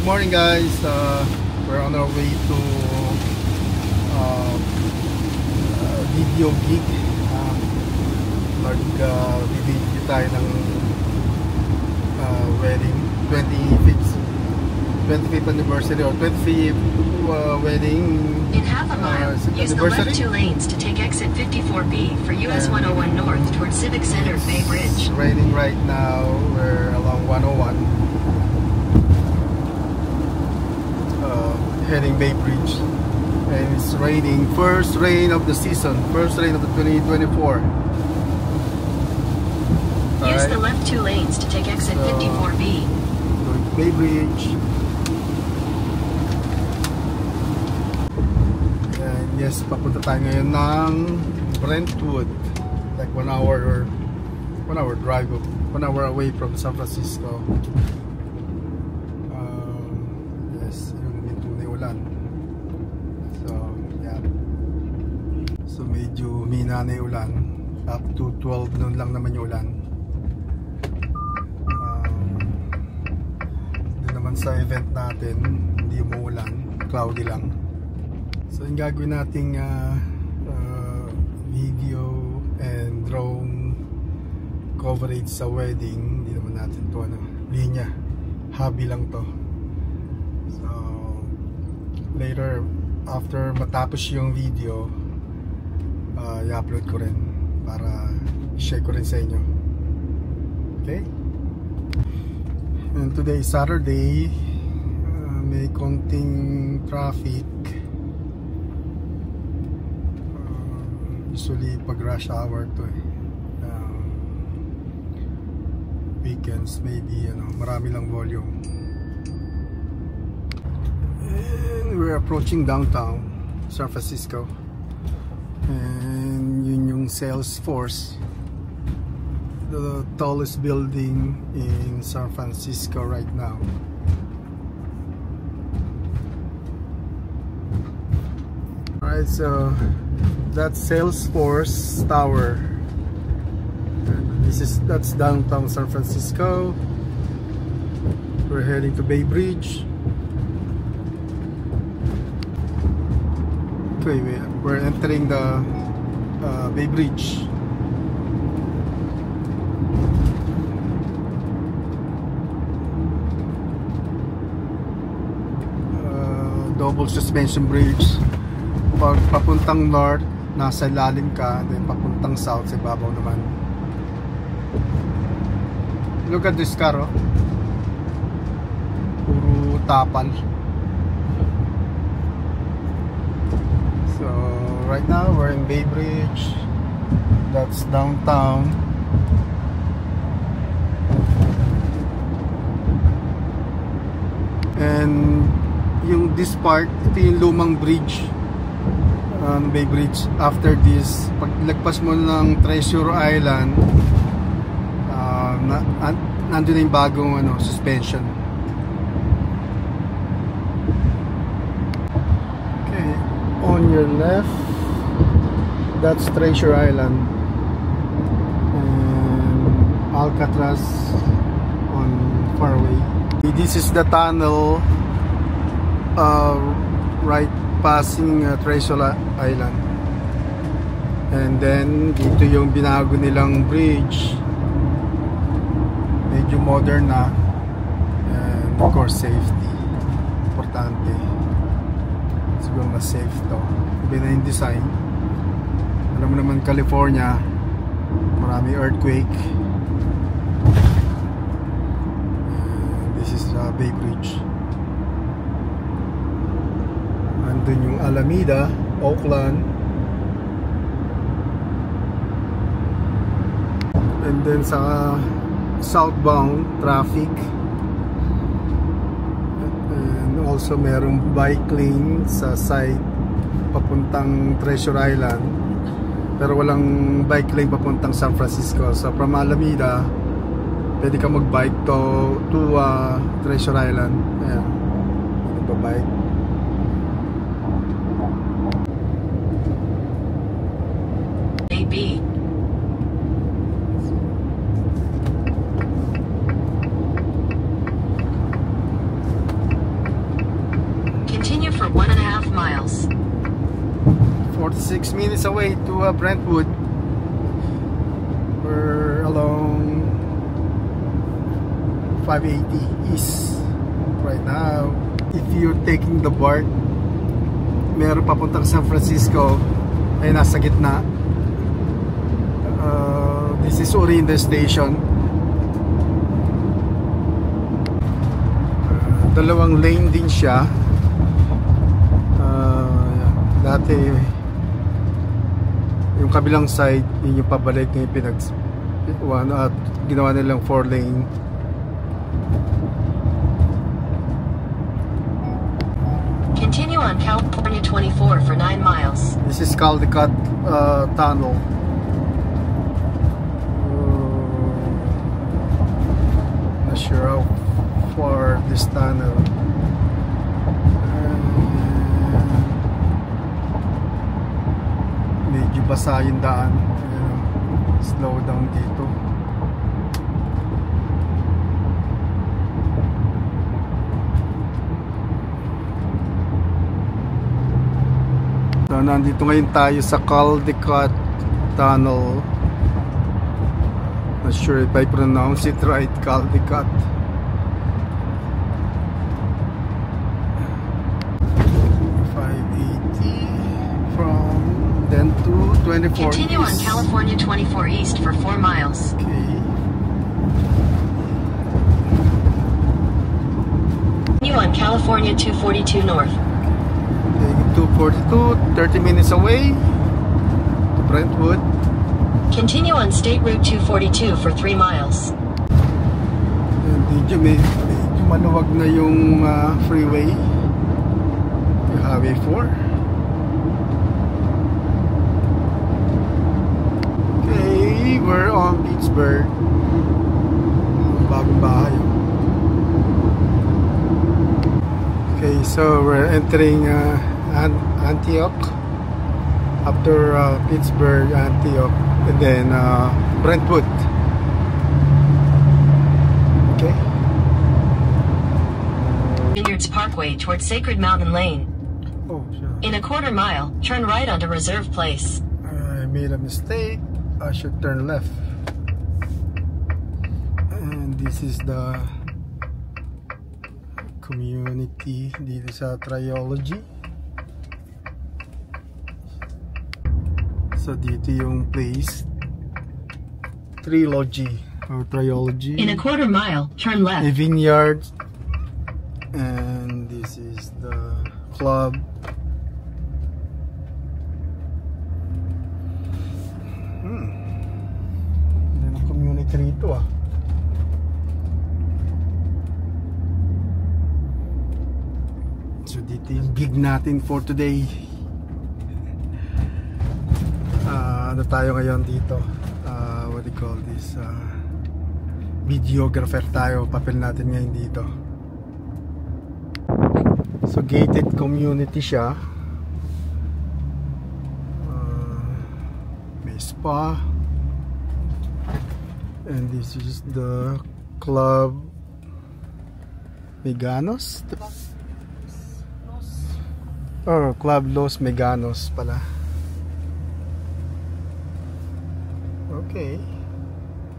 morning, guys. We're on our way to video gig. Mag-video tayo ng wedding 25th anniversary or 25th wedding. In half a mile, use the left 2 lanes to take exit 54B for US 101 North towards Civic Center Bay Bridge. It's raining right now. We're along 101. Heading Bay Bridge, and it's raining. First rain of the season, first rain of the 2024. Use the left 2 lanes to take exit 54B. Going to Bay Bridge. And yes, papunta tayo ngayon ng Brentwood, like 1 hour drive, 1 hour away from San Francisco. So medyo humina na yung ulan. Up to 12 noon lang naman yung ulan. Doon naman sa event natin, hindi umuulan, cloudy lang. So yung gagawin nating video and drone coverage sa wedding, hindi naman natin to linya, hobby lang to. So later, after matapos yung video, i-upload ko rin para i-share ko rin sa inyo. Okay? And today is Saturday. May konting traffic. Usually pag rush hour to weekends maybe marami lang volume. And we're approaching downtown San Francisco. And yun yung Salesforce, the tallest building in San Francisco right now. Alright, so that's Salesforce Tower. And that's downtown San Francisco. We're heading to Bay Bridge. Okay, we're entering the Bay Bridge. Double suspension bridge. Pag papuntang north, nasa ilalim ka, then papuntang south, sa ibabaw naman. Look at this car, oh. Puro tapal. So right now we're in Bay Bridge. That's downtown. And yung this part, ito yung lumang bridge, Bay Bridge. After this, pag lagpas mo ng Treasure Island, nandun na yung bagong suspension. On your left, that's Treasure Island, and Alcatraz on far away. This is the tunnel right passing Treasure Island, and then dito yung binago nilang bridge, medyo modern na, and of course safety, importante. Siguro mas safe to. Iba na yung design. Alam mo naman, California, marami earthquake. This is Bay Bridge. Andun yung Alameda, Oakland. And then sa southbound traffic. Also merong bike lane sa side papuntang Treasure Island, pero walang bike lane papuntang San Francisco. So from Alameda, pwede ka mag-bike to Treasure Island. Ayan, nagpa-bike. AB. for 1.5 miles. 46 minutes away to Brentwood. We're along 580 East right now. If you're taking the BART, meron papuntang San Francisco, ay nasa gitna. This is Orinda Station. Dalawang lane din siya. Dati yung kabilang side, yun yung pabalik na yung at ginawa nilang 4 lane. Continue on California 24 for 9 miles. This is Caldecott Tunnel. Not sure how far this tunnel. Medyo basa yung daan. Slow down dito. So, nandito ngayon tayo sa Caldecott Tunnel. Not sure if I pronounce it right. Caldecott. Then to 24 Continue East. on California 24 East for 4 miles. Okay. Continue on California 242 North. Okay, 242, 30 minutes away to Brentwood. Continue on State Route 242 for 3 miles. Medyo maluwag na yung freeway. Yung Highway 4. We're on Pittsburgh. Bagong bahay. Okay, so we're entering Antioch. After Pittsburgh, Antioch, and then Brentwood. Okay. Vineyards Parkway towards Sacred Mountain Lane. Oh, sure. In a quarter mile, turn right onto Reserve Place. I made a mistake. I should turn left. And this is the community dito sa Trilogy. So dito yung place, Trilogy or Trilogy. In a quarter mile, turn left. A vineyard. And this is the club. Rito So dito yung gig natin for today. Ano tayo ngayon dito? What do you call this? Videographer tayo. Papel natin ngayon dito. So gated community siya. May spa. And this is the Club Meganos. Oh, Club Los Meganos pala. Okay.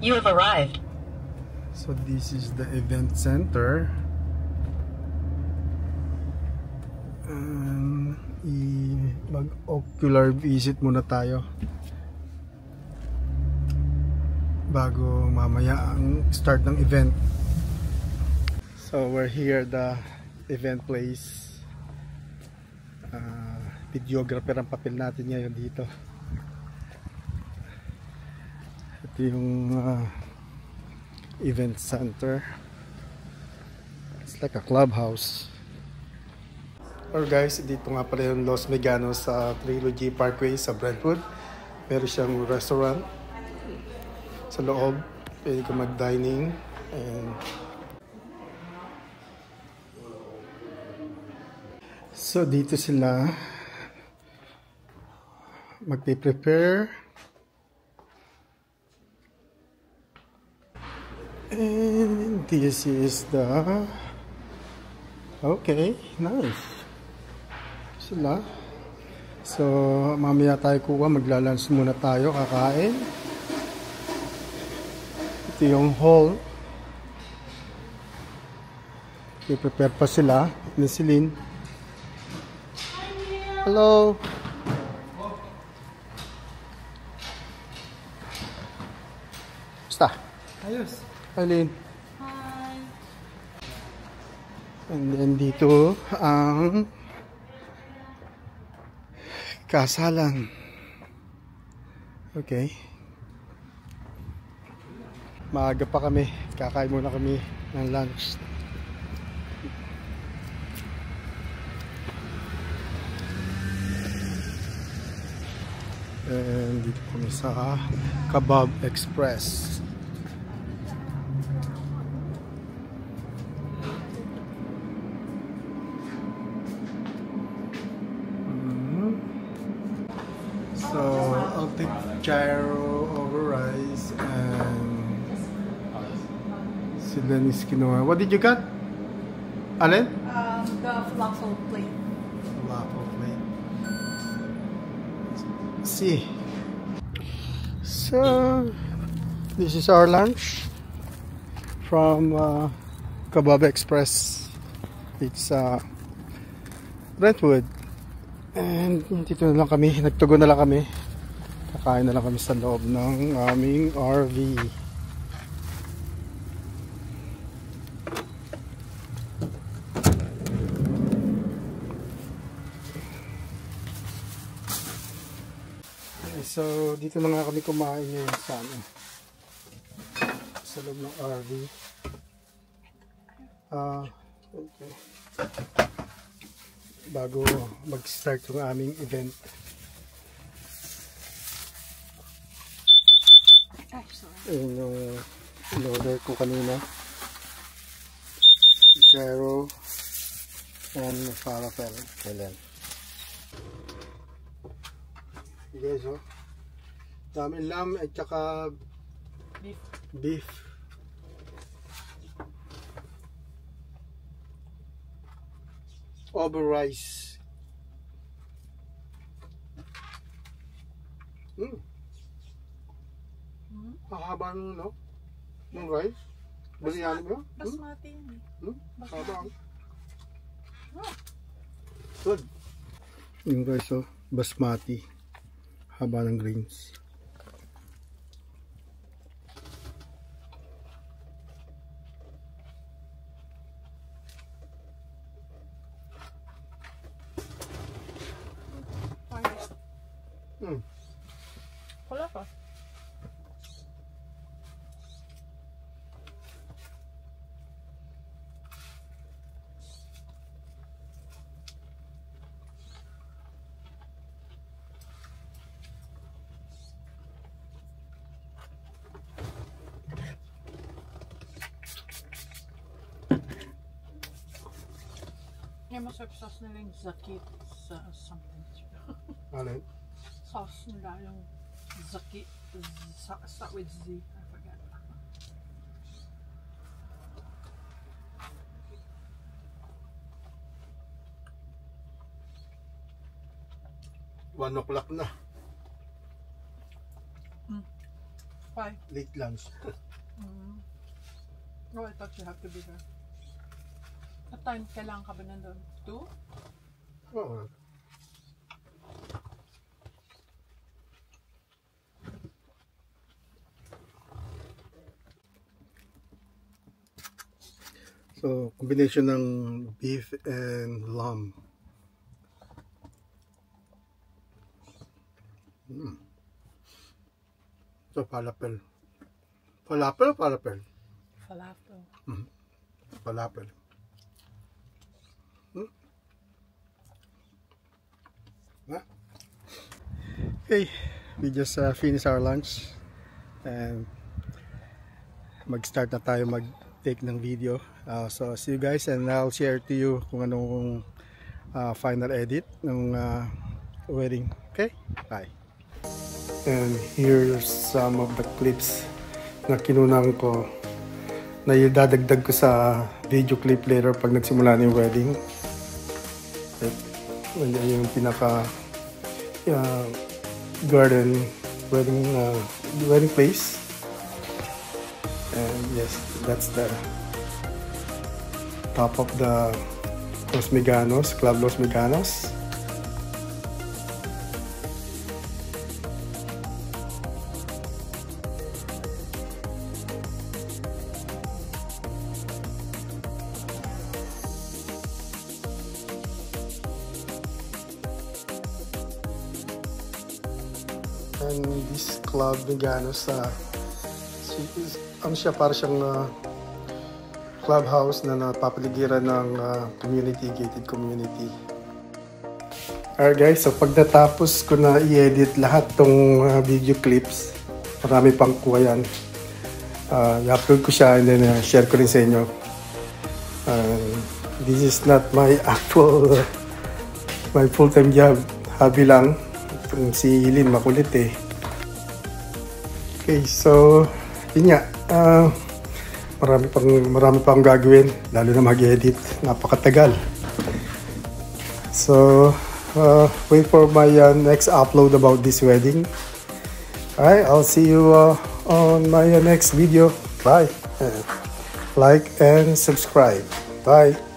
You have arrived. So this is the event center. Mag-ocular visit muna tayo bago mamaya ang start ng event. So we're here at the event place. Videographer ang papel natin ngayon dito. Ito yung event center. It's like a clubhouse. Alright guys, dito nga pala yung Los Meganos sa Trilogy Parkway sa Brentwood. Meron siyang restaurant sa loob, pwede ka mag-dining. And so dito sila magpe-prepare, and this is the okay, nice. sila. So, mamaya tayo kuha. Maglalunch muna tayo. Kakain. Ito yung hall. I-prepare pa sila. Ni Celine. Hello. Basta. Ayos. Eileen. Hi. And then dito ang kasalan. Okay. Maaga pa kami. Kakain muna kami ng lunch. And dito kami sa Kebab Express. So I'll take gyro over rice and Silen's quinoa. What did you got? Alin? The falafel plate. Falafel plate. See. So this is our lunch from Kebab Express. It's Brentwood. And dito na lang kami, nagtugo na lang kami. Kakain na lang kami sa loob ng aming RV. Okay, so dito na nga kami kumain ngayon sa loob ng RV. Okay. Bago mag-start yung aming event. Ayun yung in-order ko kanina. Gyro and falafel. Kailan. Okay, so daming lamb at saka beef. Over rice. Mahaba nung no? Nung rice? Biryani mo? Basmati yun eh. Mahaba. Good. Yung rice oh, basmati. Haba ng greens. Wala pa. Yung masarap sauce nila yung zaki sa something. Alin? Sauce nila yung zaki, start with Z, I forget. One o'clock na. Why? Late lunch. Oh, I thought you have to be there. What time kailangan ka ba nandun? 2? Oo. So, combination ng beef and lamb. So, falafel. Falafel o falafel? Falafel. Falafel. Okay, we just finished our lunch and mag-start na tayo mag-take ng video. So see you guys and I'll share to you kung anong final edit ng wedding. Okay, bye. And here's some of the clips na kinunan ko na idadagdag ko sa video clip later pag nagsimula na yung wedding. Nandiyan yung pinaka garden wedding place. And yes, that's the top of the Los Meganos, Club Los Meganos. And this Club Meganos, ano siya, para siyang clubhouse na napapaligiran ng community, gated community. Alright guys, so pag natapos ko na i-edit lahat tong video clips, marami pang kuha yan. I-upload ko siya and then share ko rin sa inyo. This is not my actual, my full-time job. Hobby lang. Si Lynn makulit eh. Okay, so yun nga, marami pang gagawin, lalo na mag-edit, napakatagal. So wait for my next upload about this wedding. Alright, I'll see you on my next video. Bye. Like and subscribe. Bye.